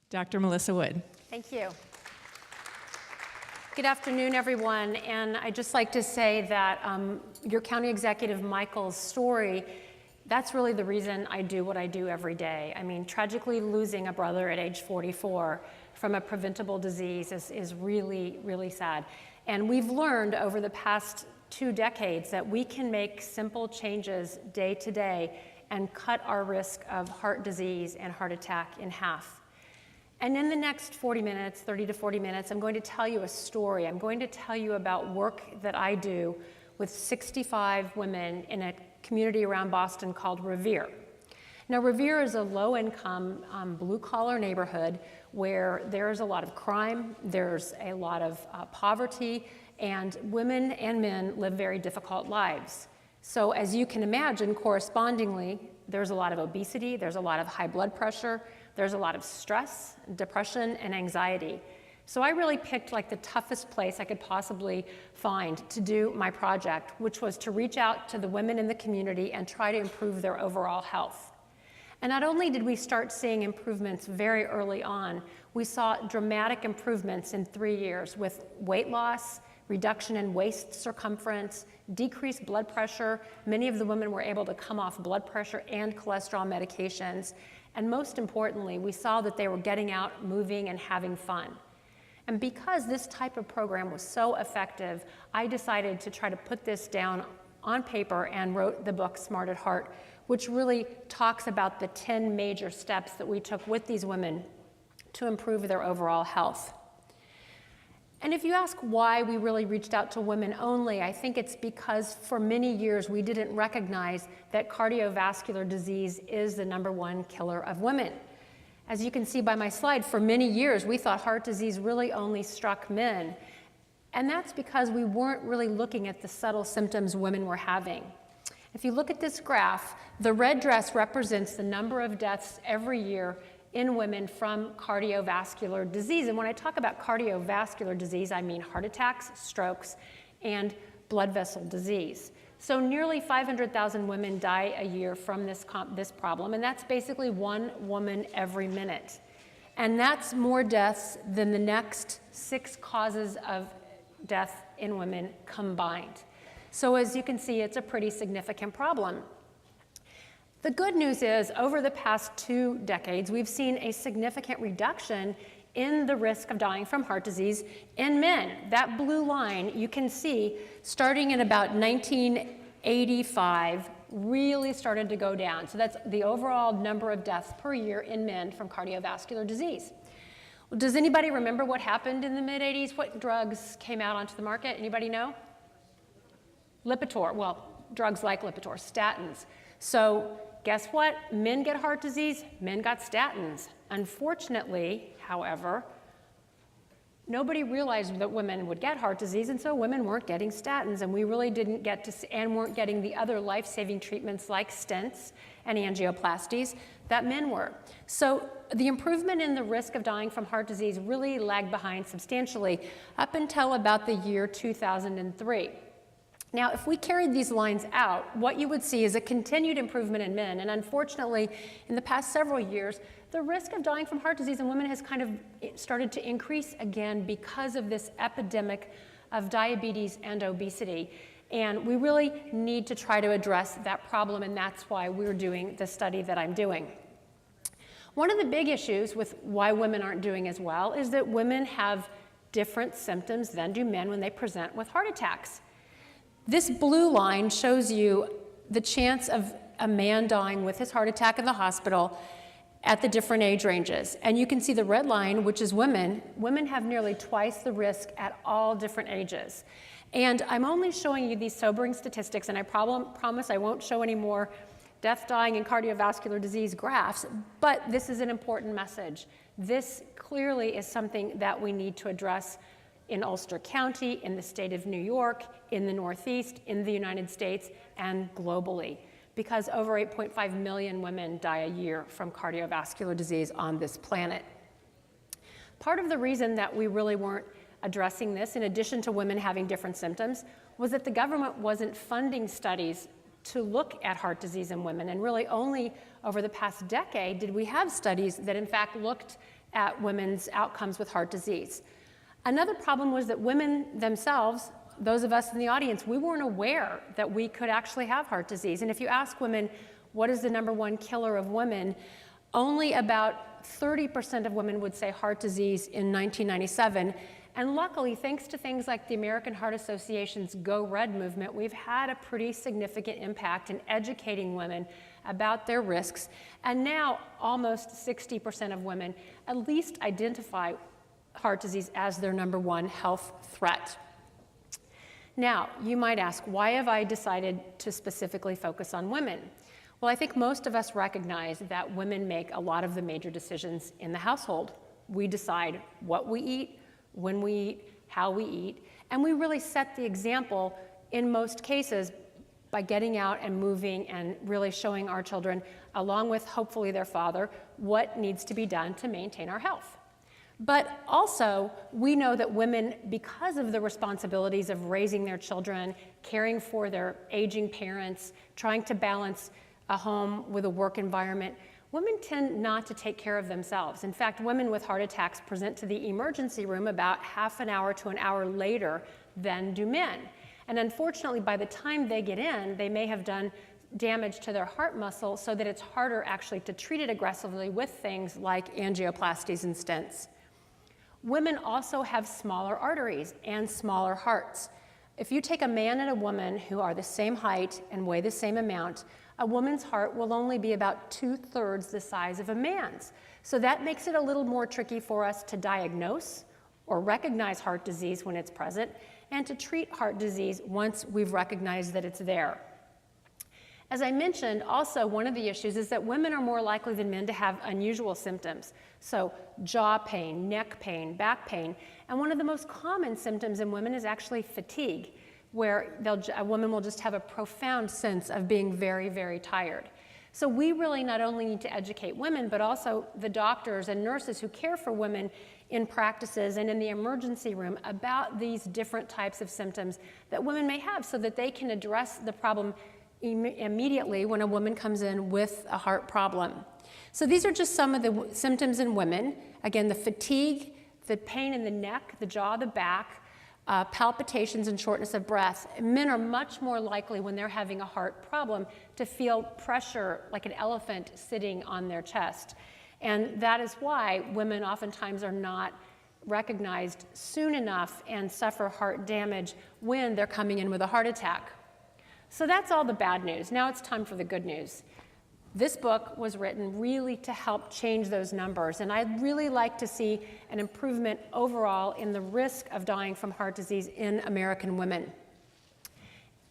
Dr. Melissa Wood. Thank you. Good afternoon, everyone. And I'd just like to say that your County Executive Michael's story, that's really the reason I do what I do every day. I mean, tragically losing a brother at age 44 from a preventable disease is really, really sad. And we've learned over the past 2 decades that we can make simple changes day to day and cut our risk of heart disease and heart attack in half. And in the next 40 minutes, 30 to 40 minutes, I'm going to tell you a story. I'm going to tell you about work that I do with 65 women in a community around Boston called Revere. Now, Revere is a low-income, blue-collar neighborhood where there's a lot of crime, there's a lot of poverty, and women and men live very difficult lives. So as you can imagine, correspondingly, there's a lot of obesity, there's a lot of high blood pressure, there's a lot of stress, depression, and anxiety. So I really picked like the toughest place I could possibly find to do my project, which was to reach out to the women in the community and try to improve their overall health. And not only did we start seeing improvements very early on, we saw dramatic improvements in 3 years with weight loss, reduction in waist circumference, decreased blood pressure. Many of the women were able to come off blood pressure and cholesterol medications. And most importantly, we saw that they were getting out, moving, and having fun. And because this type of program was so effective, I decided to try to put this down on paper and wrote the book Smart at Heart, which really talks about the 10 major steps that we took with these women to improve their overall health. And if you ask why we really reached out to women only, I think it's because for many years we didn't recognize that cardiovascular disease is the #1 killer of women. As you can see by my slide, for many years we thought heart disease really only struck men. And that's because we weren't really looking at the subtle symptoms women were having. If you look at this graph, the red dress represents the number of deaths every year in women from cardiovascular disease. And when I talk about cardiovascular disease, I mean heart attacks, strokes, and blood vessel disease. So nearly 500,000 women die a year from this problem, and that's basically 1 woman every minute. And that's more deaths than the next 6 causes of death in women combined. So as you can see, it's a pretty significant problem. The good news is, over the past 2 decades, we've seen a significant reduction in the risk of dying from heart disease in men. That blue line, you can see, starting in about 1985, really started to go down. So that's the overall number of deaths per year in men from cardiovascular disease. Well, does anybody remember what happened in the mid-'80s? What drugs came out onto the market? Anybody know? Lipitor. Well, drugs like Lipitor, statins. So guess what? Men get heart disease, men got statins. Unfortunately, however, nobody realized that women would get heart disease, and so women weren't getting statins, and we really didn't get to see, and weren't getting the other life-saving treatments like stents and angioplasties that men were. So the improvement in the risk of dying from heart disease really lagged behind substantially up until about the year 2003. Now, if we carried these lines out, what you would see is a continued improvement in men. And unfortunately, in the past several years, the risk of dying from heart disease in women has kind of started to increase again because of this epidemic of diabetes and obesity. And we really need to try to address that problem, and that's why we're doing the study that I'm doing. One of the big issues with why women aren't doing as well is that women have different symptoms than do men when they present with heart attacks. This blue line shows you the chance of a man dying with his heart attack in the hospital at the different age ranges. And you can see the red line, which is women. Women have nearly twice the risk at all different ages. And I'm only showing you these sobering statistics, and I promise I won't show any more death, dying, and cardiovascular disease graphs, but this is an important message. This clearly is something that we need to address in Ulster County, in the state of New York, in the Northeast, in the United States, and globally, because over 8.5 million women die a year from cardiovascular disease on this planet. Part of the reason that we really weren't addressing this, in addition to women having different symptoms, was that the government wasn't funding studies to look at heart disease in women, and really only over the past decade did we have studies that in fact looked at women's outcomes with heart disease. Another problem was that women themselves, those of us in the audience, we weren't aware that we could actually have heart disease. And if you ask women, what is the #1 killer of women, only about 30% of women would say heart disease in 1997. And luckily, thanks to things like the American Heart Association's Go Red movement, we've had a pretty significant impact in educating women about their risks. And now almost 60% of women at least identify heart disease as their #1 health threat. Now, you might ask, why have I decided to specifically focus on women? Well, I think most of us recognize that women make a lot of the major decisions in the household. We decide what we eat, when we eat, how we eat, and we really set the example in most cases by getting out and moving and really showing our children, along with hopefully their father, what needs to be done to maintain our health. But also, we know that women, because of the responsibilities of raising their children, caring for their aging parents, trying to balance a home with a work environment, women tend not to take care of themselves. In fact, women with heart attacks present to the emergency room about half an hour to an hour later than do men. And unfortunately, by the time they get in, they may have done damage to their heart muscle so that it's harder actually to treat it aggressively with things like angioplasties and stents. Women also have smaller arteries and smaller hearts. If you take a man and a woman who are the same height and weigh the same amount, a woman's heart will only be about 2/3 the size of a man's. So that makes it a little more tricky for us to diagnose or recognize heart disease when it's present, and to treat heart disease once we've recognized that it's there. As I mentioned, also one of the issues is that women are more likely than men to have unusual symptoms. So jaw pain, neck pain, back pain, and one of the most common symptoms in women is actually fatigue, where a woman will just have a profound sense of being very, very tired. So we really not only need to educate women, but also the doctors and nurses who care for women in practices and in the emergency room about these different types of symptoms that women may have so that they can address the problem immediately when a woman comes in with a heart problem. So these are just some of the symptoms in women. Again, the fatigue, the pain in the neck, the jaw, the back, palpitations and shortness of breath. Men are much more likely when they're having a heart problem to feel pressure like an elephant sitting on their chest. And that is why women oftentimes are not recognized soon enough and suffer heart damage when they're coming in with a heart attack. So that's all the bad news. Now it's time for the good news. This book was written really to help change those numbers, and I'd really like to see an improvement overall in the risk of dying from heart disease in American women.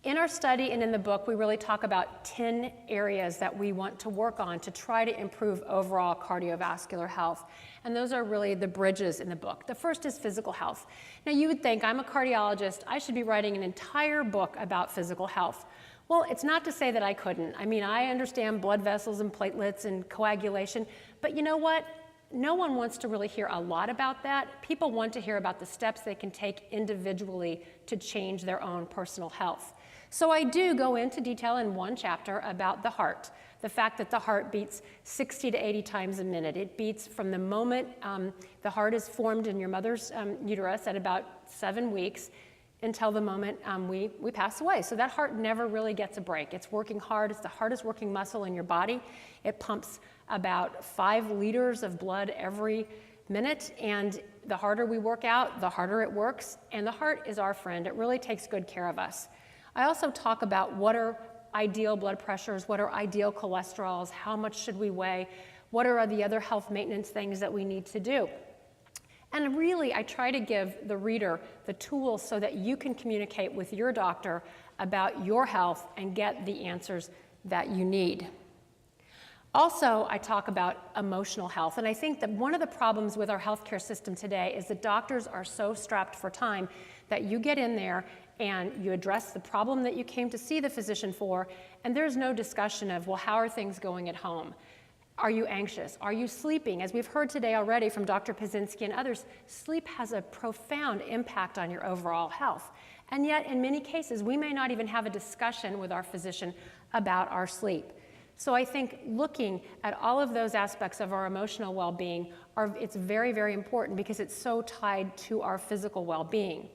In our study and in the book, we really talk about 10 areas that we want to work on to try to improve overall cardiovascular health, and those are really the bridges in the book. The first is physical health. Now you would think, I'm a cardiologist, I should be writing an entire book about physical health. Well, it's not to say that I couldn't. I mean, I understand blood vessels and platelets and coagulation, but you know what? No one wants to really hear a lot about that. People want to hear about the steps they can take individually to change their own personal health. So I do go into detail in one chapter about the heart, the fact that the heart beats 60 to 80 times a minute. It beats from the moment the heart is formed in your mother's uterus at about 7 weeks until the moment we pass away. So that heart never really gets a break. It's working hard. It's the hardest working muscle in your body. It pumps about 5 liters of blood every minute, and the harder we work out, the harder it works, and the heart is our friend. It really takes good care of us. I also talk about what are ideal blood pressures, what are ideal cholesterols, how much should we weigh, what are the other health maintenance things that we need to do. And really, I try to give the reader the tools so that you can communicate with your doctor about your health and get the answers that you need. Also, I talk about emotional health, and I think that one of the problems with our healthcare system today is that doctors are so strapped for time that you get in there and you address the problem that you came to see the physician for, and there's no discussion of, well, how are things going at home? Are you anxious? Are you sleeping? As we've heard today already from Dr. Pazinski and others, sleep has a profound impact on your overall health. And yet, in many cases, we may not even have a discussion with our physician about our sleep. So I think looking at all of those aspects of our emotional well-being, it's very, very important because it's so tied to our physical well-being.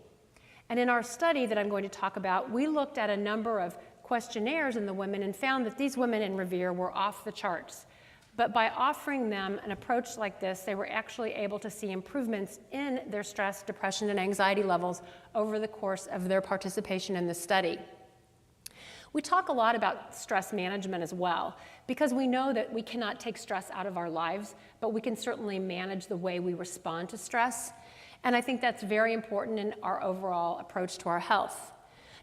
And in our study that I'm going to talk about, we looked at a number of questionnaires in the women and found that these women in Revere were off the charts. But by offering them an approach like this, they were actually able to see improvements in their stress, depression, and anxiety levels over the course of their participation in the study. We talk a lot about stress management as well, because we know that we cannot take stress out of our lives, but we can certainly manage the way we respond to stress. And I think that's very important in our overall approach to our health.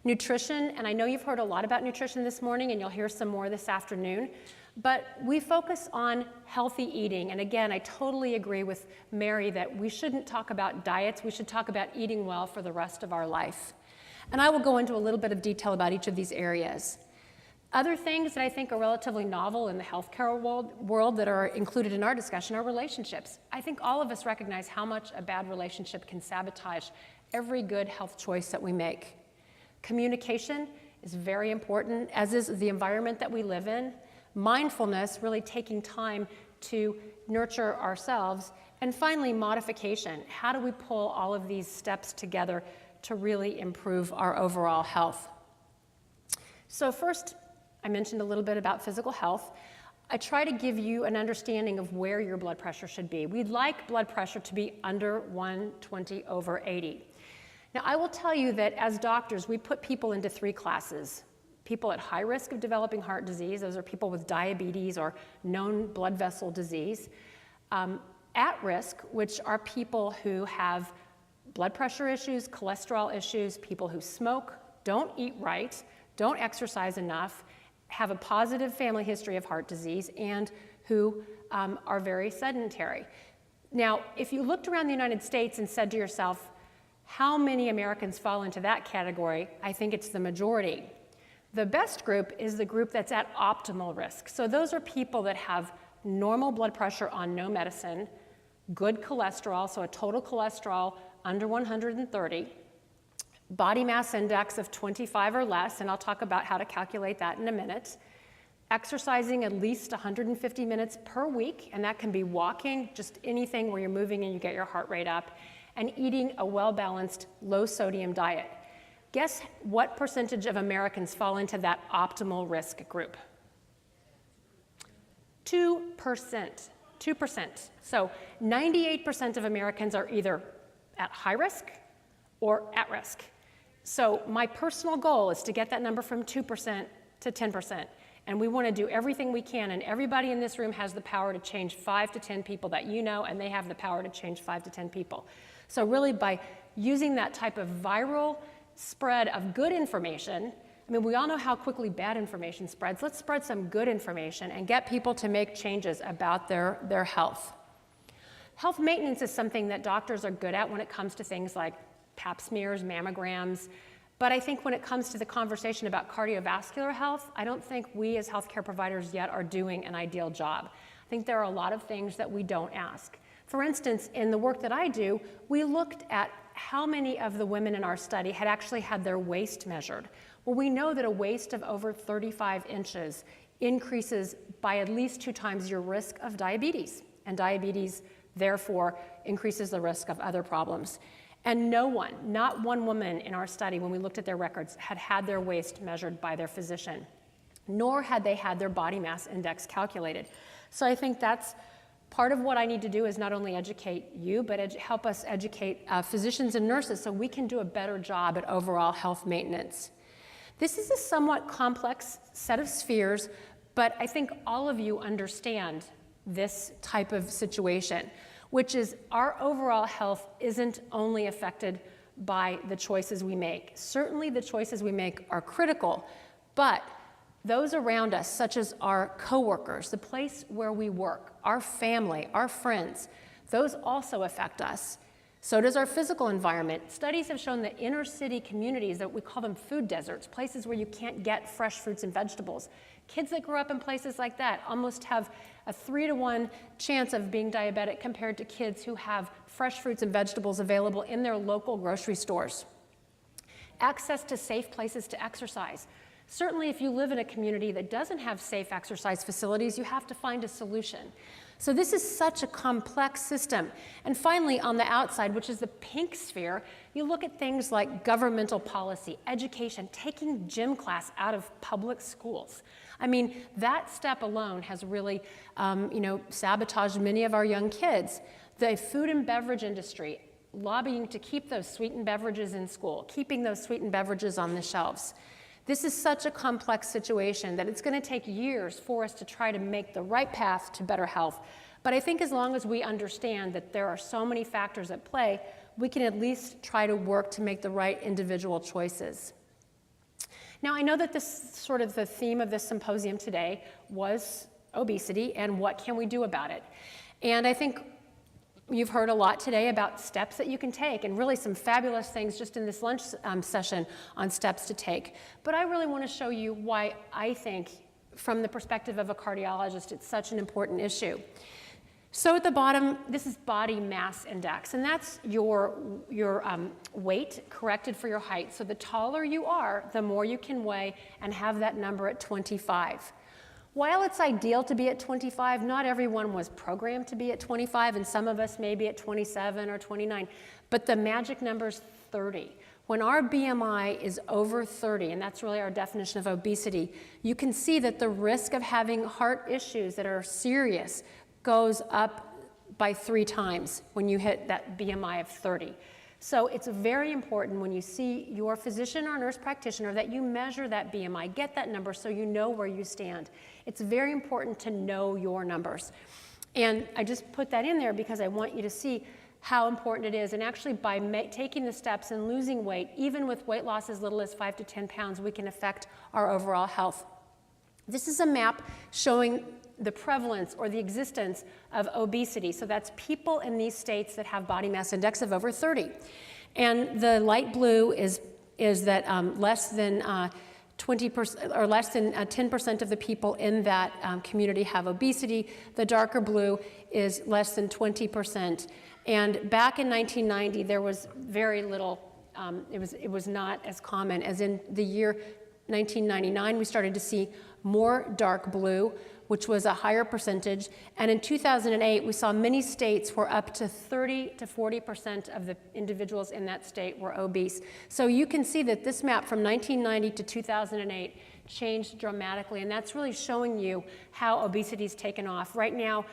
Nutrition, and I know you've heard a lot about nutrition this morning, and you'll hear some more this afternoon, but we focus on healthy eating. And again, I totally agree with Mary that we shouldn't talk about diets, we should talk about eating well for the rest of our life. And I will go into a little bit of detail about each of these areas. Other things that I think are relatively novel in the healthcare world that are included in our discussion are relationships. I think all of us recognize how much a bad relationship can sabotage every good health choice that we make. Communication is very important, as is the environment that we live in. Mindfulness, really taking time to nurture ourselves. And finally, modification. How do we pull all of these steps together to really improve our overall health? So first, I mentioned a little bit about physical health. I try to give you an understanding of where your blood pressure should be. We'd like blood pressure to be under 120/80. Now, I will tell you that as doctors, we put people into 3 classes. People at high risk of developing heart disease, those are people with diabetes or known blood vessel disease. At risk, which are people who have blood pressure issues, cholesterol issues, people who smoke, don't eat right, don't exercise enough, have a positive family history of heart disease, and who are very sedentary. Now, if you looked around the United States and said to yourself, how many Americans fall into that category? I think it's the majority. The best group is the group that's at optimal risk. So those are people that have normal blood pressure on no medicine, good cholesterol, so a total cholesterol under 130, body mass index of 25 or less, and I'll talk about how to calculate that in a minute, exercising at least 150 minutes per week, and that can be walking, just anything where you're moving and you get your heart rate up, and eating a well-balanced, low-sodium diet. Guess what percentage of Americans fall into that optimal risk group? 2%. 2%. So 98% of Americans are either at high risk or at risk. So my personal goal is to get that number from 2% to 10%. And we want to do everything we can, and everybody in this room has the power to change 5 to 10 people that you know, and they have the power to change 5 to 10 people. So really by using that type of viral spread of good information, I mean, we all know how quickly bad information spreads. Let's spread some good information and get people to make changes about their health. Health maintenance is something that doctors are good at when it comes to things like pap smears, mammograms. But I think when it comes to the conversation about cardiovascular health, I don't think we as healthcare providers yet are doing an ideal job. I think there are a lot of things that we don't ask. For instance, in the work that I do, we looked at how many of the women in our study had actually had their waist measured. Well, we know that a waist of over 35 inches increases by at least 2 times your risk of diabetes, and diabetes, therefore, increases the risk of other problems. And no one, not one woman in our study, when we looked at their records, had had their waist measured by their physician, nor had they had their body mass index calculated. So I think that's part of what I need to do is not only educate you, but help us educate physicians and nurses so we can do a better job at overall health maintenance. This is a somewhat complex set of spheres, but I think all of you understand this type of situation, which is our overall health isn't only affected by the choices we make. Certainly the choices we make are critical, but those around us, such as our coworkers, the place where we work, our family, our friends, those also affect us. So does our physical environment. Studies have shown that inner city communities, that we call them food deserts, places where you can't get fresh fruits and vegetables. Kids that grow up in places like that almost have a 3-to-1 chance of being diabetic compared to kids who have fresh fruits and vegetables available in their local grocery stores. Access to safe places to exercise. Certainly, if you live in a community that doesn't have safe exercise facilities, you have to find a solution. So this is such a complex system. And finally, on the outside, which is the pink sphere, you look at things like governmental policy, education, taking gym class out of public schools. I mean, that step alone has really, sabotaged many of our young kids. The food and beverage industry, lobbying to keep those sweetened beverages in school, keeping those sweetened beverages on the shelves. This is such a complex situation that it's going to take years for us to try to make the right path to better health. But I think as long as we understand that there are so many factors at play, we can at least try to work to make the right individual choices. Now, I know that this sort of the theme of this symposium today was obesity and what can we do about it. And I think you've heard a lot today about steps that you can take and really some fabulous things just in this lunch session on steps to take. But I really want to show you why I think, from the perspective of a cardiologist, it's such an important issue. So at the bottom, this is body mass index, and that's your weight corrected for your height. So the taller you are, the more you can weigh and have that number at 25. While it's ideal to be at 25, not everyone was programmed to be at 25, and some of us may be at 27 or 29, but the magic number is 30. When our BMI is over 30, and that's really our definition of obesity, you can see that the risk of having heart issues that are serious goes up by 3 times when you hit that BMI of 30. So it's very important when you see your physician or nurse practitioner that you measure that BMI, get that number so you know where you stand. It's very important to know your numbers. And I just put that in there because I want you to see how important it is. And actually by taking the steps and losing weight, even with weight loss as little as 5 to 10 pounds, we can affect our overall health. This is a map showing the prevalence or the existence of obesity. So that's people in these states that have body mass index of over 30. And the light blue is that less than 20% or less than 10% of the people in that community have obesity. The darker blue is less than 20%. And back in 1990, there was very little, it was not as common as in the year 1999. We started to see more dark blue, which was a higher percentage. And in 2008, we saw many states where up to 30 to 40% of the individuals in that state were obese. So you can see that this map from 1990 to 2008 changed dramatically, and that's really showing you how obesity's taken off. Right now,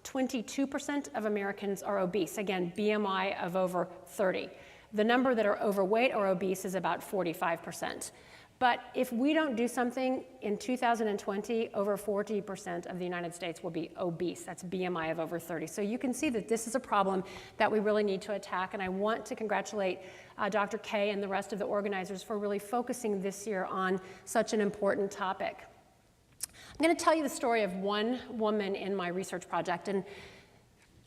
22% of Americans are obese. Again, BMI of over 30. The number that are overweight or obese is about 45%. But if we don't do something, in 2020, over 40% of the United States will be obese. That's BMI of over 30. So you can see that this is a problem that we really need to attack. And I want to congratulate Dr. Kay and the rest of the organizers for really focusing this year on such an important topic. I'm going to tell you the story of one woman in my research project. And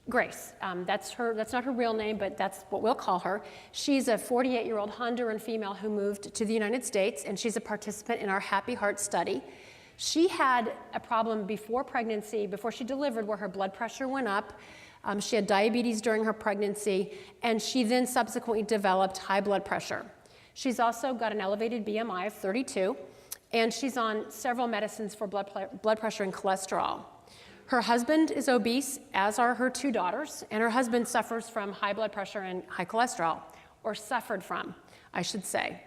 Grace, that's not her real name, but that's what we'll call her. She's a 48-year-old Honduran female who moved to the United States, and she's a participant in our Happy Heart study. She had a problem before pregnancy, before she delivered, where her blood pressure went up. She had diabetes during her pregnancy, and she then subsequently developed high blood pressure. She's also got an elevated BMI of 32, and she's on several medicines for blood pressure and cholesterol. Her husband is obese, as are her 2 daughters, and her husband suffers from high blood pressure and high cholesterol, or suffered from, I should say.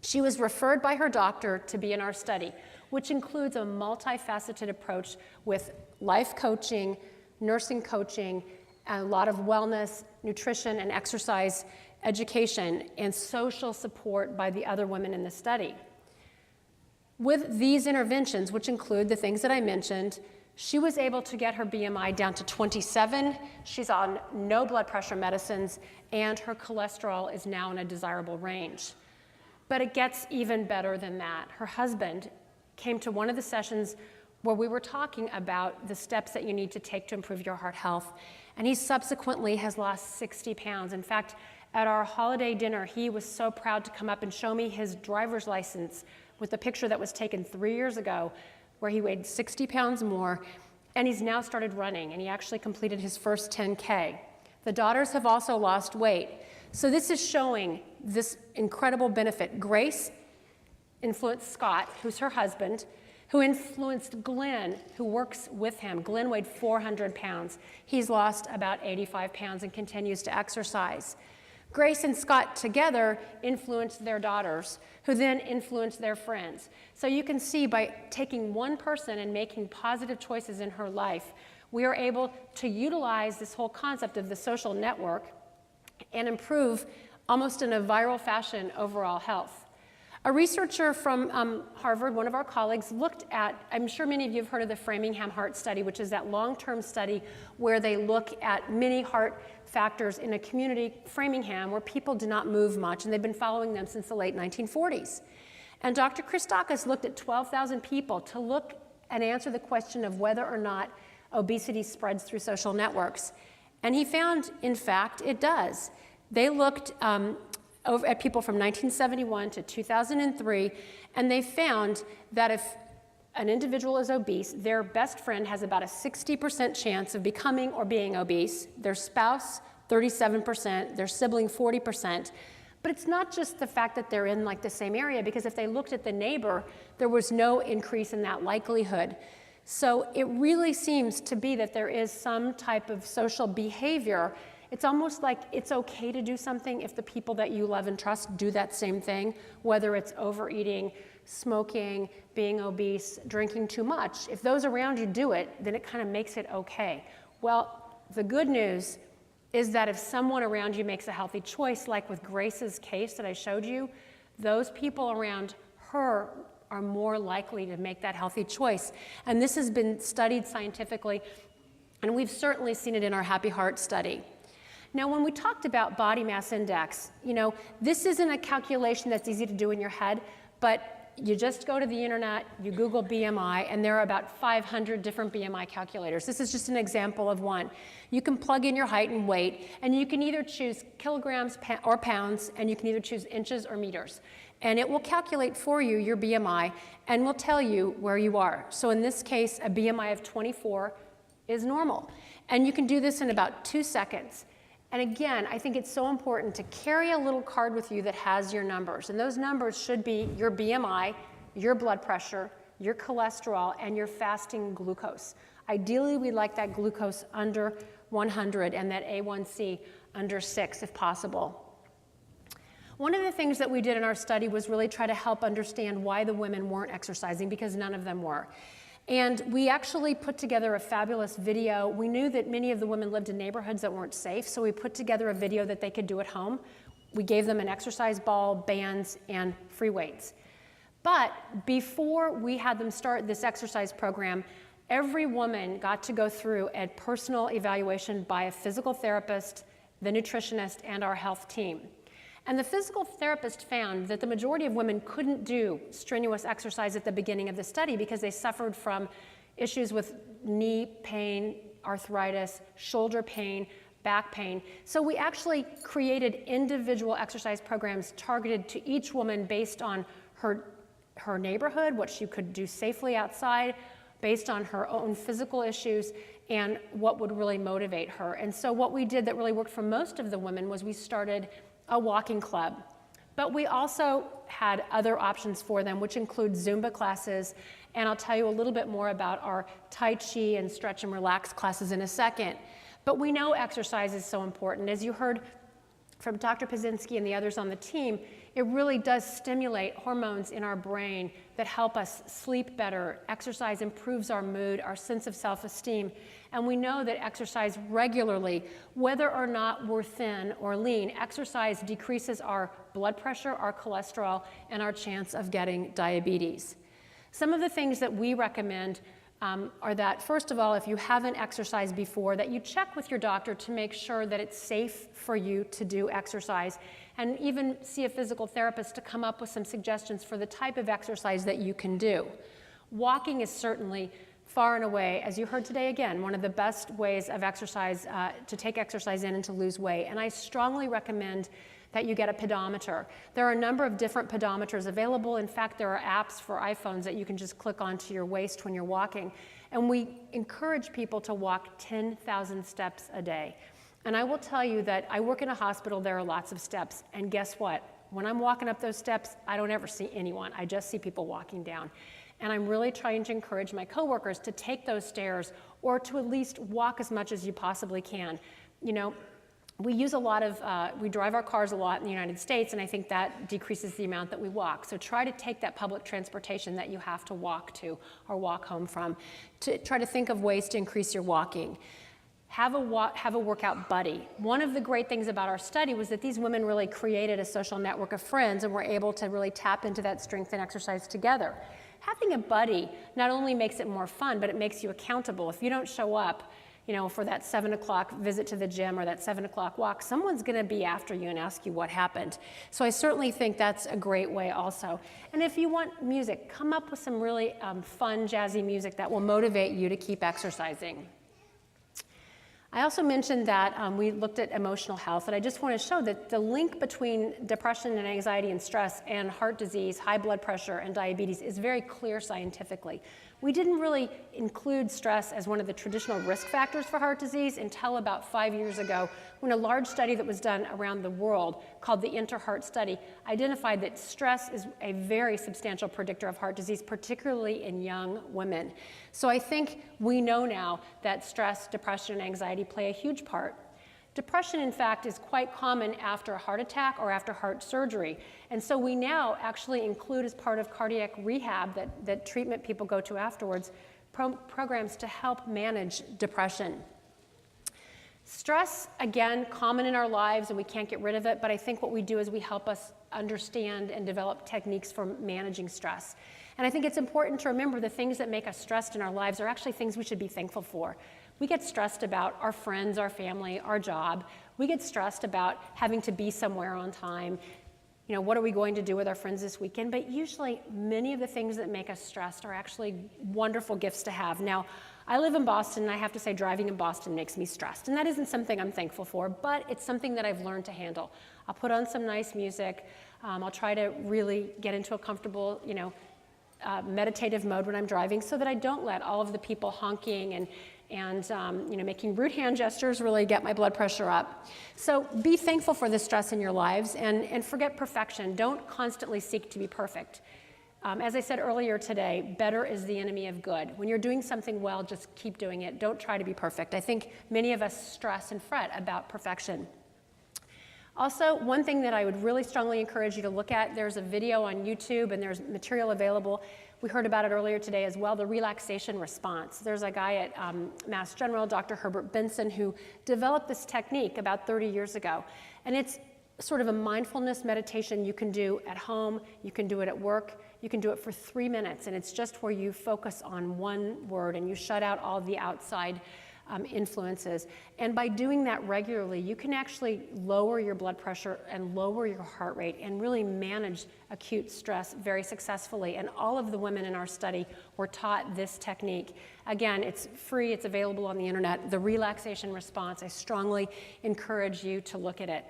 She was referred by her doctor to be in our study, which includes a multifaceted approach with life coaching, nursing coaching, a lot of wellness, nutrition, and exercise education, and social support by the other women in the study. With these interventions, which include the things that I mentioned, she was able to get her BMI down to 27. She's on no blood pressure medicines, and her cholesterol is now in a desirable range. But it gets even better than that. Her husband came to one of the sessions where we were talking about the steps that you need to take to improve your heart health, and he subsequently has lost 60 pounds. In fact, at our holiday dinner, he was so proud to come up and show me his driver's license with a picture that was taken 3 years ago, where he weighed 60 pounds more, and he's now started running, and he actually completed his first 10K. The daughters have also lost weight. So this is showing this incredible benefit. Grace influenced Scott, who's her husband, who influenced Glenn, who works with him. Glenn weighed 400 pounds. He's lost about 85 pounds and continues to exercise. Grace and Scott together influenced their daughters, who then influenced their friends. So you can see by taking one person and making positive choices in her life, we are able to utilize this whole concept of the social network and improve almost in a viral fashion overall health. A researcher from Harvard, one of our colleagues, looked at, I'm sure many of you have heard of the Framingham Heart Study, which is that long-term study where they look at many heart factors in a community, Framingham, where people do not move much, and they've been following them since the late 1940s. And Dr. Christakis looked at 12,000 people to look and answer the question of whether or not obesity spreads through social networks. And he found, in fact, it does. They looked over at people from 1971 to 2003, and they found that if an individual is obese, their best friend has about a 60% chance of becoming or being obese, their spouse 37%, their sibling 40%. But it's not just the fact that they're in like the same area, because if they looked at the neighbor, there was no increase in that likelihood. So it really seems to be that there is some type of social behavior. It's almost like it's okay to do something if the people that you love and trust do that same thing, whether it's overeating, smoking, being obese, drinking too much. If those around you do it, then it kind of makes it okay. Well, the good news is that if someone around you makes a healthy choice, like with Grace's case that I showed you, those people around her are more likely to make that healthy choice. And this has been studied scientifically, and we've certainly seen it in our Happy Heart study. Now, when we talked about body mass index, this isn't a calculation that's easy to do in your head, but you just go to the internet, you Google BMI, and there are about 500 different BMI calculators. This is just an example of one. You can plug in your height and weight, and you can either choose kilograms or pounds, and you can either choose inches or meters. And it will calculate for you your BMI and will tell you where you are. So in this case, a BMI of 24 is normal. And you can do this in about 2 seconds. And again, I think it's so important to carry a little card with you that has your numbers. And those numbers should be your BMI, your blood pressure, your cholesterol, and your fasting glucose. Ideally, we'd like that glucose under 100 and that A1C under 6 if possible. One of the things that we did in our study was really try to help understand why the women weren't exercising, because none of them were. And we actually put together a fabulous video. We knew that many of the women lived in neighborhoods that weren't safe, so we put together a video that they could do at home. We gave them an exercise ball, bands, and free weights. But before we had them start this exercise program, every woman got to go through a personal evaluation by a physical therapist, the nutritionist, and our health team. And the physical therapist found that the majority of women couldn't do strenuous exercise at the beginning of the study because they suffered from issues with knee pain, arthritis, shoulder pain, back pain. So we actually created individual exercise programs targeted to each woman based on her neighborhood, what she could do safely outside, based on her own physical issues, and what would really motivate her. And so what we did that really worked for most of the women was we started a walking club. But we also had other options for them, which include Zumba classes, and I'll tell you a little bit more about our Tai Chi and stretch and relax classes in a second. But we know exercise is so important. As you heard from Dr. Pazinski and the others on the team, it really does stimulate hormones in our brain that help us sleep better. Exercise improves our mood, our sense of self-esteem. And we know that exercise regularly, whether or not we're thin or lean, exercise decreases our blood pressure, our cholesterol, and our chance of getting diabetes. Some of the things that we recommend are that, first of all, if you haven't exercised before, that you check with your doctor to make sure that it's safe for you to do exercise, and even see a physical therapist to come up with some suggestions for the type of exercise that you can do. Walking is certainly far and away, as you heard today again, one of the best ways of exercise, to take exercise in and to lose weight. And I strongly recommend that you get a pedometer. There are a number of different pedometers available. In fact, there are apps for iPhones that you can just click onto your waist when you're walking. And we encourage people to walk 10,000 steps a day. And I will tell you that I work in a hospital, there are lots of steps, and guess what? When I'm walking up those steps, I don't ever see anyone. I just see people walking down. And I'm really trying to encourage my coworkers to take those stairs or to at least walk as much as you possibly can. You know, we use a lot of, we drive our cars a lot in the United States, and I think that decreases the amount that we walk. So try to take that public transportation that you have to walk to or walk home from, to try to think of ways to increase your walking. Have a workout buddy. One of the great things about our study was that these women really created a social network of friends and were able to really tap into that strength and exercise together. Having a buddy not only makes it more fun, but it makes you accountable. If you don't show up, you know, for that 7 o'clock visit to the gym or that 7 o'clock walk, someone's gonna be after you and ask you what happened. So I certainly think that's a great way also. And if you want music, come up with some really fun, jazzy music that will motivate you to keep exercising. I also mentioned that we looked at emotional health, and I just want to show that the link between depression and anxiety and stress and heart disease, high blood pressure, and diabetes is very clear scientifically. We didn't really include stress as one of the traditional risk factors for heart disease until about 5 years ago, when a large study that was done around the world called the Inter-Heart Study identified that stress is a very substantial predictor of heart disease, particularly in young women. So I think we know now that stress, depression, and anxiety play a huge part. Depression, in fact, is quite common after a heart attack or after heart surgery. And so we now actually include as part of cardiac rehab that treatment people go to afterwards, programs to help manage depression. Stress, again, common in our lives and we can't get rid of it, but I think what we do is we help us understand and develop techniques for managing stress. And I think it's important to remember the things that make us stressed in our lives are actually things we should be thankful for. We get stressed about our friends, our family, our job. We get stressed about having to be somewhere on time. You know, what are we going to do with our friends this weekend? But usually, many of the things that make us stressed are actually wonderful gifts to have. Now, I live in Boston, and I have to say driving in Boston makes me stressed. And that isn't something I'm thankful for, but it's something that I've learned to handle. I'll put on some nice music. I'll try to really get into a comfortable, you know, meditative mode when I'm driving so that I don't let all of the people honking and you know, making rude hand gestures really get my blood pressure up. So be thankful for the stress in your lives and forget perfection. Don't constantly seek to be perfect. As I said earlier today, better is the enemy of good. When you're doing something well, just keep doing it. Don't try to be perfect. I think many of us stress and fret about perfection. Also, one thing that I would really strongly encourage you to look at, there's a video on YouTube and there's material available. We heard about it earlier today as well, the relaxation response. There's a guy at Mass General, Dr. Herbert Benson, who developed this technique about 30 years ago. And it's sort of a mindfulness meditation you can do at home, you can do it at work, you can do it for 3 minutes, and it's just where you focus on one word and you shut out all the outside influences. And by doing that regularly, you can actually lower your blood pressure and lower your heart rate and really manage acute stress very successfully. And all of the women in our study were taught this technique. Again, it's free, it's available on the internet. The relaxation response, I strongly encourage you to look at it.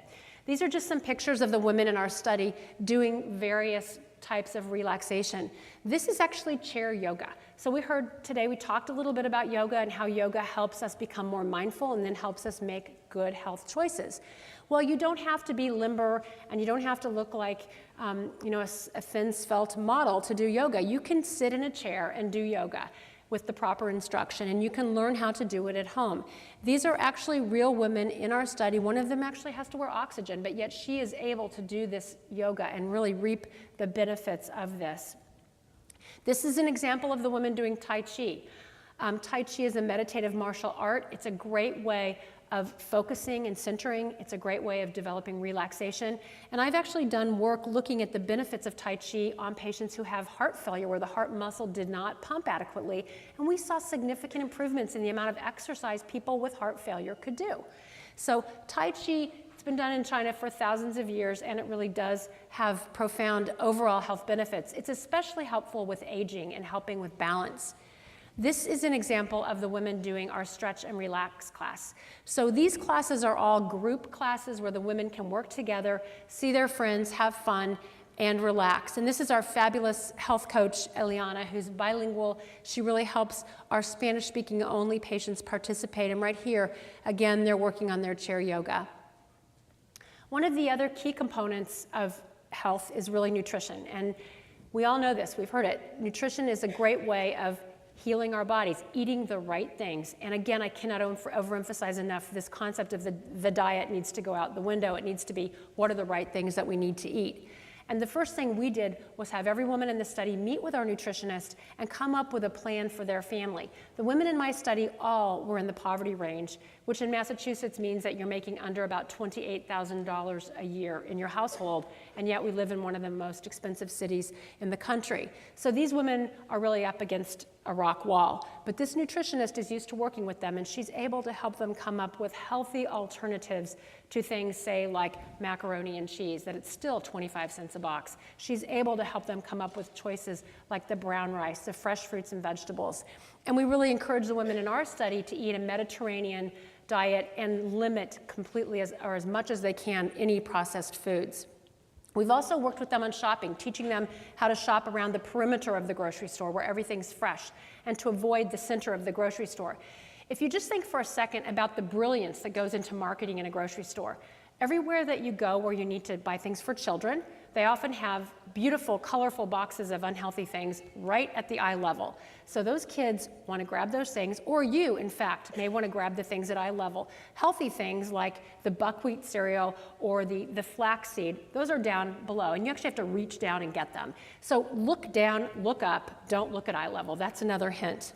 These are just some pictures of the women in our study doing various types of relaxation. This is actually chair yoga. So we heard today, we talked a little bit about yoga and how yoga helps us become more mindful and then helps us make good health choices. Well, you don't have to be limber and you don't have to look like you know, a thin, svelte model to do yoga. You can sit in a chair and do yoga with the proper instruction, and you can learn how to do it at home. These are actually real women in our study. One of them actually has to wear oxygen, but yet she is able to do this yoga and really reap the benefits of this. This is an example of the woman doing Tai Chi. Tai Chi is a meditative martial art. It's a great way of focusing and centering. It's a great way of developing relaxation. And I've actually done work looking at the benefits of Tai Chi on patients who have heart failure, where the heart muscle did not pump adequately. And we saw significant improvements in the amount of exercise people with heart failure could do. So Tai Chi, it's been done in China for thousands of years, and it really does have profound overall health benefits. It's especially helpful with aging and helping with balance. This is an example of the women doing our stretch and relax class. So these classes are all group classes where the women can work together, see their friends, have fun, and relax. And this is our fabulous health coach, Eliana, who's bilingual. She really helps our Spanish-speaking only patients participate. And right here, again, they're working on their chair yoga. One of the other key components of health is really nutrition. And we all know this, we've heard it. Nutrition is a great way of healing our bodies, eating the right things. And again, I cannot overemphasize enough, this concept of the diet needs to go out the window. It needs to be, what are the right things that we need to eat? And the first thing we did was have every woman in the study meet with our nutritionist and come up with a plan for their family. The women in my study all were in the poverty range, which in Massachusetts means that you're making under about $28,000 a year in your household, and yet we live in one of the most expensive cities in the country. So these women are really up against a rock wall. But this nutritionist is used to working with them, and she's able to help them come up with healthy alternatives to things, say, like macaroni and cheese, that it's still 25 cents a box. She's able to help them come up with choices like the brown rice, the fresh fruits and vegetables. And we really encourage the women in our study to eat a Mediterranean diet and limit completely or as much as they can any processed foods. We've also worked with them on shopping, teaching them how to shop around the perimeter of the grocery store where everything's fresh and to avoid the center of the grocery store. If you just think for a second about the brilliance that goes into marketing in a grocery store, everywhere that you go where you need to buy things for children, they often have beautiful, colorful boxes of unhealthy things right at the eye level. So those kids want to grab those things, or you, in fact, may want to grab the things at eye level. Healthy things like the buckwheat cereal or the flaxseed, those are down below, and you actually have to reach down and get them. So look down, look up, don't look at eye level. That's another hint.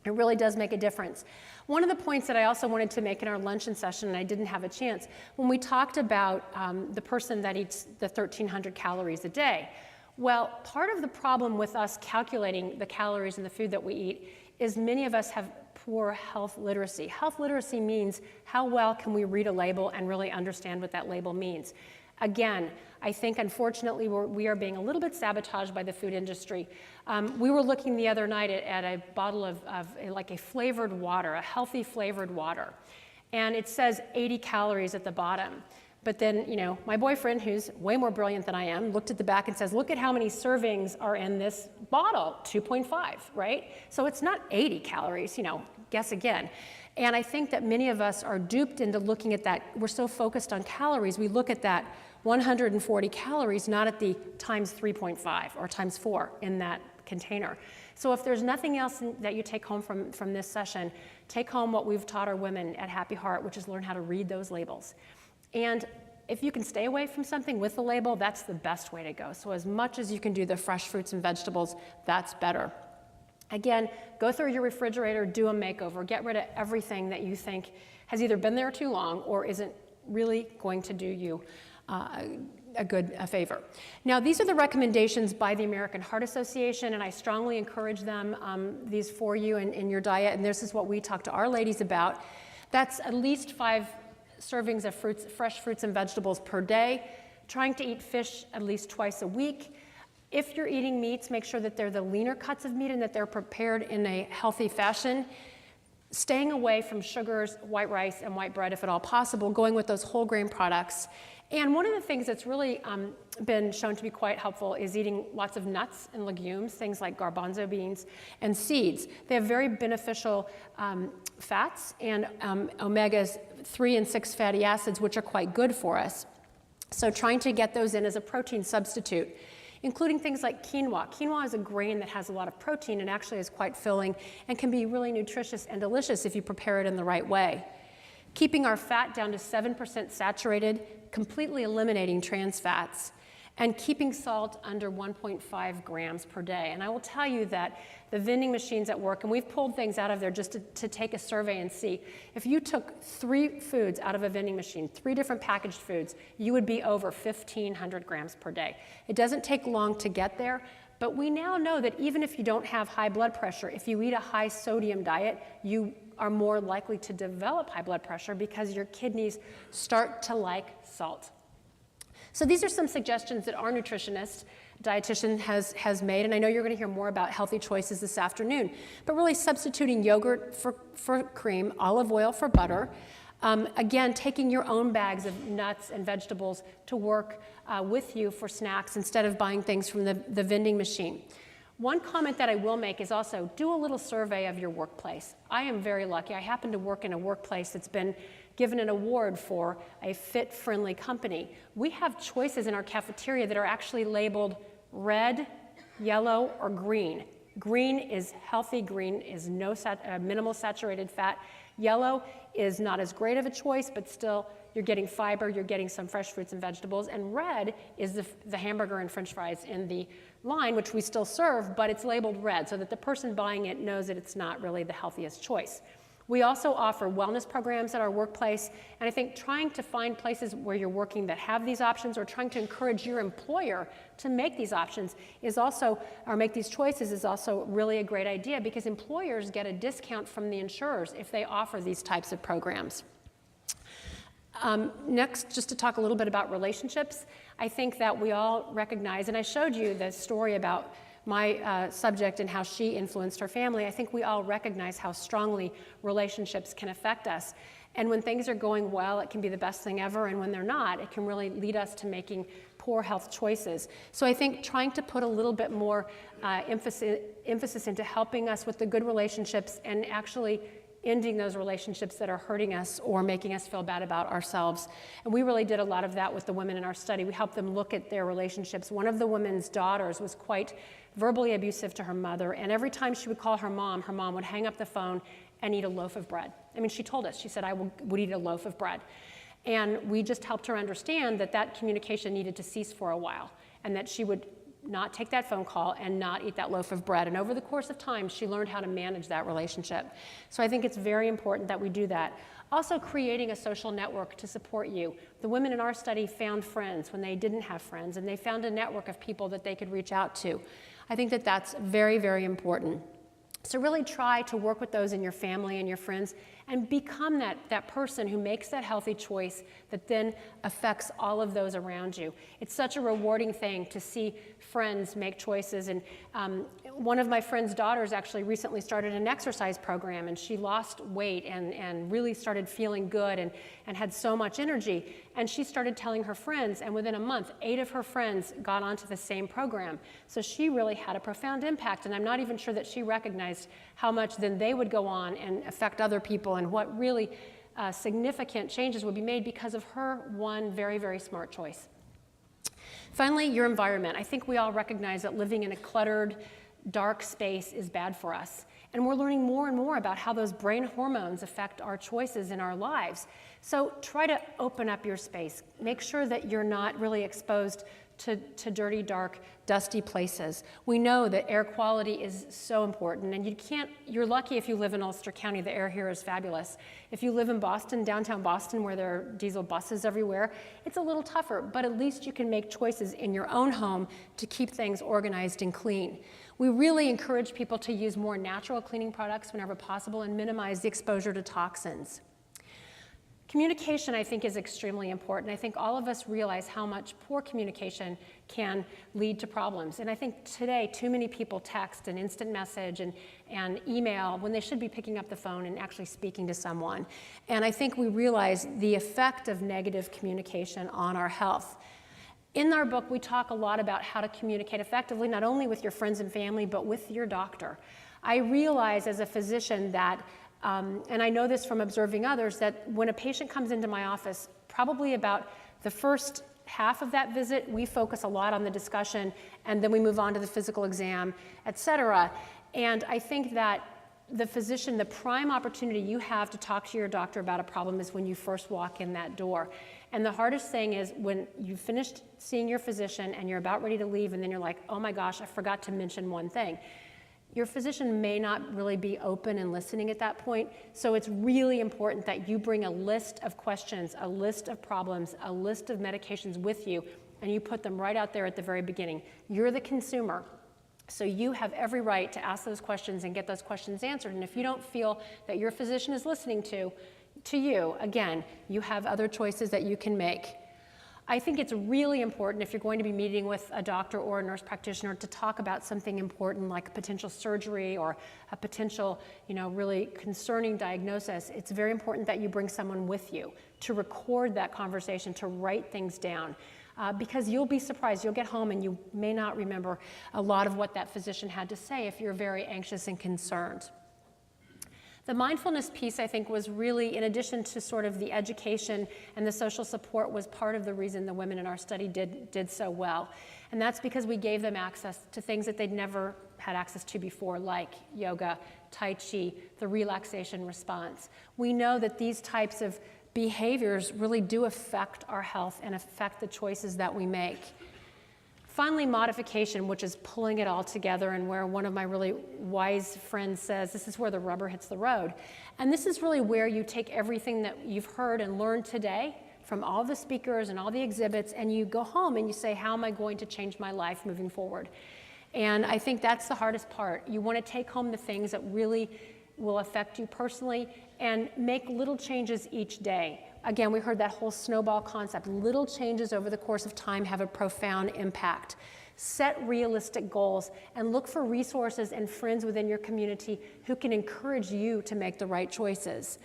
It really does make a difference. One of the points that I also wanted to make in our luncheon session, and I didn't have a chance, when we talked about the person that eats the 1,300 calories a day, well, part of the problem with us calculating the calories in the food that we eat is many of us have poor health literacy. Health literacy means how well can we read a label and really understand what that label means. Again, I think unfortunately we are being a little bit sabotaged by the food industry. We were looking the other night at a bottle of like a flavored water, a healthy flavored water. And it says 80 calories at the bottom. But then, you know, my boyfriend, who's way more brilliant than I am, looked at the back and says, look at how many servings are in this bottle, 2.5, right? So it's not 80 calories, you know, guess again. And I think that many of us are duped into looking at that. We're so focused on calories, we look at that 140 calories, not at the times 3.5 or times 4 in that container. So if there's nothing else that you take home from this session, take home what we've taught our women at Happy Heart, which is learn how to read those labels. And if you can stay away from something with the label, that's the best way to go. So as much as you can do the fresh fruits and vegetables, that's better. Again, go through your refrigerator, do a makeover, get rid of everything that you think has either been there too long or isn't really going to do you a favor. Now, these are the recommendations by the American Heart Association, and I strongly encourage them, these for you in your diet, and this is what we talk to our ladies about. That's at least 5 servings of fresh fruits and vegetables per day, trying to eat fish at least twice a week. If you're eating meats, make sure that they're the leaner cuts of meat and that they're prepared in a healthy fashion. Staying away from sugars, white rice, and white bread if at all possible, going with those whole grain products. And one of the things that's really been shown to be quite helpful is eating lots of nuts and legumes, things like garbanzo beans and seeds. They have very beneficial fats and omegas 3 and 6 fatty acids, which are quite good for us. So trying to get those in as a protein substitute, including things like quinoa. Quinoa is a grain that has a lot of protein and actually is quite filling and can be really nutritious and delicious if you prepare it in the right way. Keeping our fat down to 7% saturated, completely eliminating trans fats, and keeping salt under 1.5 grams per day. And I will tell you that the vending machines at work, and we've pulled things out of there just to take a survey and see, if you took 3 foods out of a vending machine, 3 different packaged foods, you would be over 1,500 grams per day. It doesn't take long to get there, but we now know that even if you don't have high blood pressure, if you eat a high sodium diet, you are more likely to develop high blood pressure because your kidneys start to like salt. So these are some suggestions that our nutritionist, dietitian has made, and I know you're going to hear more about healthy choices this afternoon, but really substituting yogurt for cream, olive oil for butter, again, taking your own bags of nuts and vegetables to work with you for snacks instead of buying things from the vending machine. One comment that I will make is also do a little survey of your workplace. I am very lucky. I happen to work in a workplace that's been given an award for a fit-friendly company. We have choices in our cafeteria that are actually labeled red, yellow, or green. Green is healthy, green is minimal saturated fat. Yellow is not as great of a choice, but still you're getting fiber, you're getting some fresh fruits and vegetables. And red is the hamburger and french fries in the line, which we still serve, but it's labeled red so that the person buying it knows that it's not really the healthiest choice. We also offer wellness programs at our workplace, and I think trying to find places where you're working that have these options, or trying to encourage your employer to make these options is also, or make these choices is also really a great idea, because employers get a discount from the insurers if they offer these types of programs. Next, just to talk a little bit about relationships, I think that we all recognize, and I showed you the story about my subject and how she influenced her family. I think we all recognize how strongly relationships can affect us. And when things are going well, it can be the best thing ever, and when they're not, it can really lead us to making poor health choices. So I think trying to put a little bit more emphasis into helping us with the good relationships and actually ending those relationships that are hurting us or making us feel bad about ourselves. And we really did a lot of that with the women in our study. We helped them look at their relationships. One of the women's daughters was quite verbally abusive to her mother, and every time she would call her mom would hang up the phone and eat a loaf of bread. I mean, she told us, she said, I would eat a loaf of bread. And we just helped her understand that that communication needed to cease for a while, and that she would not take that phone call and not eat that loaf of bread. And over the course of time, she learned how to manage that relationship. So I think it's very important that we do that. Also, creating a social network to support you. The women in our study found friends when they didn't have friends, and they found a network of people that they could reach out to. I think that that's very, very important. So really try to work with those in your family and your friends and become that person who makes that healthy choice that then affects all of those around you. It's such a rewarding thing to see friends make choices. And one of my friend's daughters actually recently started an exercise program, and she lost weight and really started feeling good and had so much energy. And she started telling her friends, and within a month, 8 of her friends got onto the same program. So she really had a profound impact, and I'm not even sure that she recognized how much then they would go on and affect other people, and what really significant changes would be made because of her one very, very smart choice. Finally, your environment. I think we all recognize that living in a cluttered, dark space is bad for us. And we're learning more and more about how those brain hormones affect our choices in our lives. So try to open up your space. Make sure that you're not really exposed to dirty, dark, dusty places. We know that air quality is so important, and you're lucky if you live in Ulster County. The air here is fabulous. If you live in Boston, downtown Boston, where there are diesel buses everywhere, it's a little tougher, but at least you can make choices in your own home to keep things organized and clean. We really encourage people to use more natural cleaning products whenever possible and minimize the exposure to toxins. Communication, I think, is extremely important. I think all of us realize how much poor communication can lead to problems. And I think today, too many people text and instant message and email when they should be picking up the phone and actually speaking to someone. And I think we realize the effect of negative communication on our health. In our book, we talk a lot about how to communicate effectively, not only with your friends and family, but with your doctor. I realize as a physician that and I know this from observing others, that when a patient comes into my office, probably about the first half of that visit, we focus a lot on the discussion, and then we move on to the physical exam, et cetera. And I think that the physician, the prime opportunity you have to talk to your doctor about a problem is when you first walk in that door. And the hardest thing is when you've finished seeing your physician and you're about ready to leave, and then you're like, oh my gosh, I forgot to mention one thing. Your physician may not really be open and listening at that point, so it's really important that you bring a list of questions, a list of problems, a list of medications with you, and you put them right out there at the very beginning. You're the consumer, so you have every right to ask those questions and get those questions answered. And if you don't feel that your physician is listening to you, again, you have other choices that you can make. I think it's really important if you're going to be meeting with a doctor or a nurse practitioner to talk about something important like potential surgery or a potential, really concerning diagnosis. It's very important that you bring someone with you to record that conversation, to write things down. Because you'll be surprised. You'll get home and you may not remember a lot of what that physician had to say if you're very anxious and concerned. The mindfulness piece, I think, was really, in addition to sort of the education and the social support, was part of the reason the women in our study did so well. And that's because we gave them access to things that they'd never had access to before, like yoga, Tai Chi, the relaxation response. We know that these types of behaviors really do affect our health and affect the choices that we make. Finally, modification, which is pulling it all together, and where one of my really wise friends says, this is where the rubber hits the road. And this is really where you take everything that you've heard and learned today from all the speakers and all the exhibits, and you go home and you say, how am I going to change my life moving forward? And I think that's the hardest part. You want to take home the things that really will affect you personally and make little changes each day. Again, we heard that whole snowball concept. Little changes over the course of time have a profound impact. Set realistic goals and look for resources and friends within your community who can encourage you to make the right choices.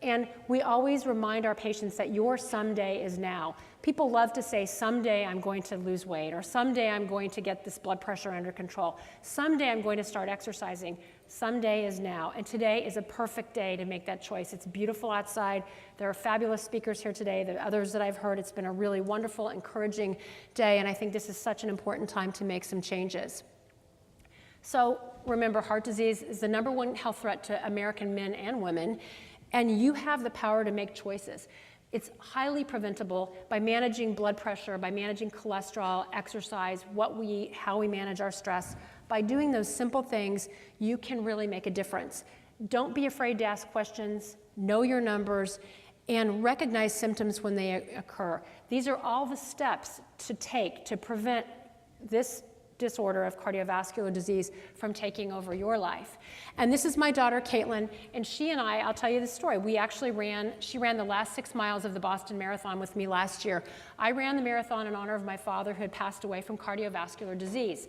And we always remind our patients that your someday is now. People love to say, someday I'm going to lose weight, or someday I'm going to get this blood pressure under control. Someday I'm going to start exercising. Someday is now, and today is a perfect day to make that choice. It's beautiful outside. There are fabulous speakers here today. The others that I've heard, it's been a really wonderful, encouraging day, and I think this is such an important time to make some changes. So remember, heart disease is the #1 health threat to American men and women, and you have the power to make choices. It's highly preventable by managing blood pressure, by managing cholesterol, exercise, how we manage our stress. By doing those simple things, you can really make a difference. Don't be afraid to ask questions, know your numbers, and recognize symptoms when they occur. These are all the steps to take to prevent this disorder of cardiovascular disease from taking over your life. And this is my daughter, Caitlin, and she and I'll tell you the story. She ran the last 6 miles of the Boston Marathon with me last year. I ran the marathon in honor of my father who had passed away from cardiovascular disease.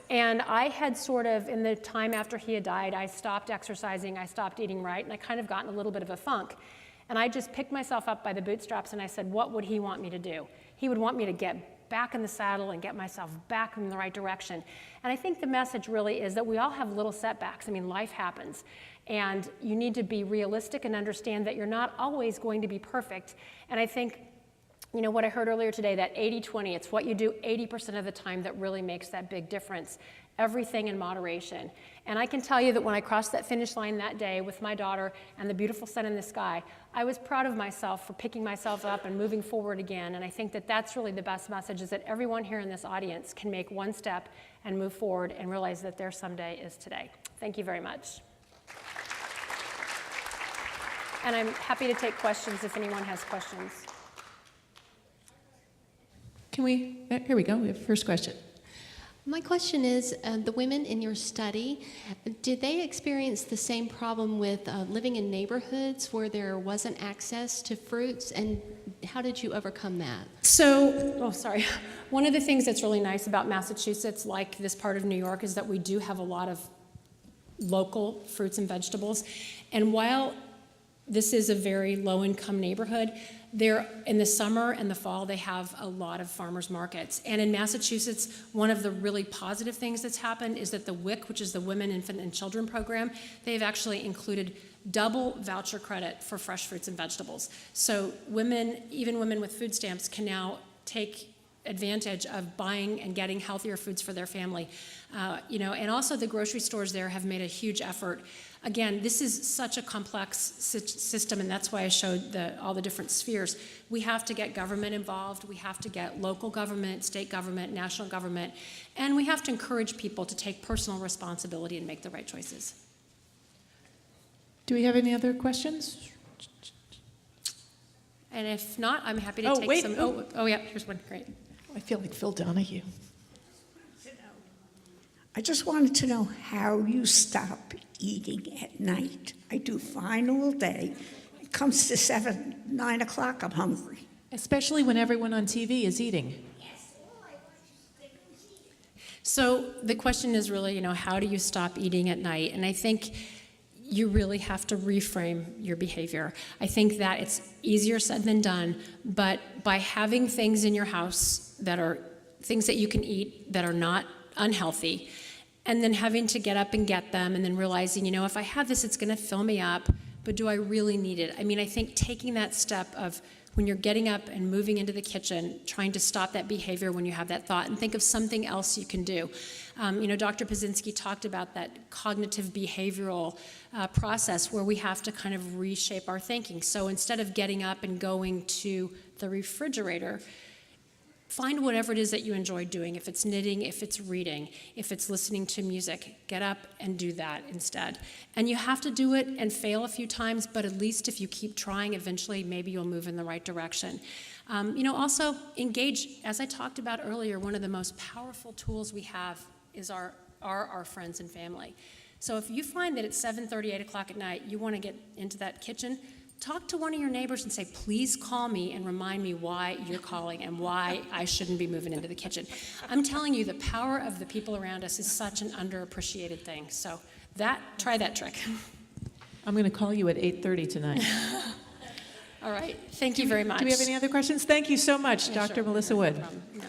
And I had sort of, in the time after he had died, I stopped exercising, I stopped eating right, and I kind of got in a little bit of a funk. And I just picked myself up by the bootstraps and I said, what would he want me to do? He would want me to get back in the saddle and get myself back in the right direction. And I think the message really is that we all have little setbacks. I mean, life happens. And you need to be realistic and understand that you're not always going to be perfect. And I think, you know, what I heard earlier today, that 80-20, it's what you do 80% of the time that really makes that big difference. Everything in moderation. And I can tell you that when I crossed that finish line that day with my daughter and the beautiful sun in the sky, I was proud of myself for picking myself up and moving forward again. And I think that that's really the best message, is that everyone here in this audience can make one step and move forward and realize that their someday is today. Thank you very much. And I'm happy to take questions if anyone has questions. Here we go, we have the first question. My question is, the women in your study, did they experience the same problem with living in neighborhoods where there wasn't access to fruits, and how did you overcome that? One of the things that's really nice about Massachusetts, like this part of New York, is that we do have a lot of local fruits and vegetables. And while this is a very low-income neighborhood, in the summer and the fall, they have a lot of farmers markets. And in Massachusetts, one of the really positive things that's happened is that the WIC, which is the Women, Infant, and Children program, they've actually included double voucher credit for fresh fruits and vegetables. So women, even women with food stamps, can now take advantage of buying and getting healthier foods for their family. And also the grocery stores there have made a huge effort. Again, this is such a complex system, and that's why I showed all the different spheres. We have to get government involved. We have to get local government, state government, national government, and we have to encourage people to take personal responsibility and make the right choices. Do we have any other questions? And if not, I'm happy to take some. Oh, yeah, here's one. Great. I feel like Phil Donahue. I just wanted to know how you stop eating at night. I do fine all day. It comes to 7, 9 o'clock, I'm hungry. Especially when everyone on TV is eating. So the question is really, how do you stop eating at night? And I think you really have to reframe your behavior. I think that it's easier said than done, but by having things in your house that are things that you can eat that are not unhealthy, and then having to get up and get them, and then realizing, you know, if I have this, it's going to fill me up, but do I really need it? I mean, I think taking that step of when you're getting up and moving into the kitchen, trying to stop that behavior when you have that thought and think of something else you can do. You know, Dr. Pazinski talked about that cognitive behavioral process where we have to kind of reshape our thinking. So instead of getting up and going to the refrigerator, find whatever it is that you enjoy doing. If it's knitting, if it's reading, if it's listening to music, get up and do that instead. And you have to do it and fail a few times, but at least if you keep trying, eventually maybe you'll move in the right direction. You know, also engage, as I talked about earlier, one of the most powerful tools we have is our friends and family. So if you find that it's 7:30, 8 o'clock at night, you want to get into that kitchen, talk to one of your neighbors and say, please call me and remind me why you're calling and why I shouldn't be moving into the kitchen. I'm telling you, the power of the people around us is such an underappreciated thing. So try that trick. I'm going to call you at 8:30 tonight. All right. Thank you very much. Do we have any other questions? Thank you so much, Yeah, Dr. sure. Melissa Wood. No problem. No.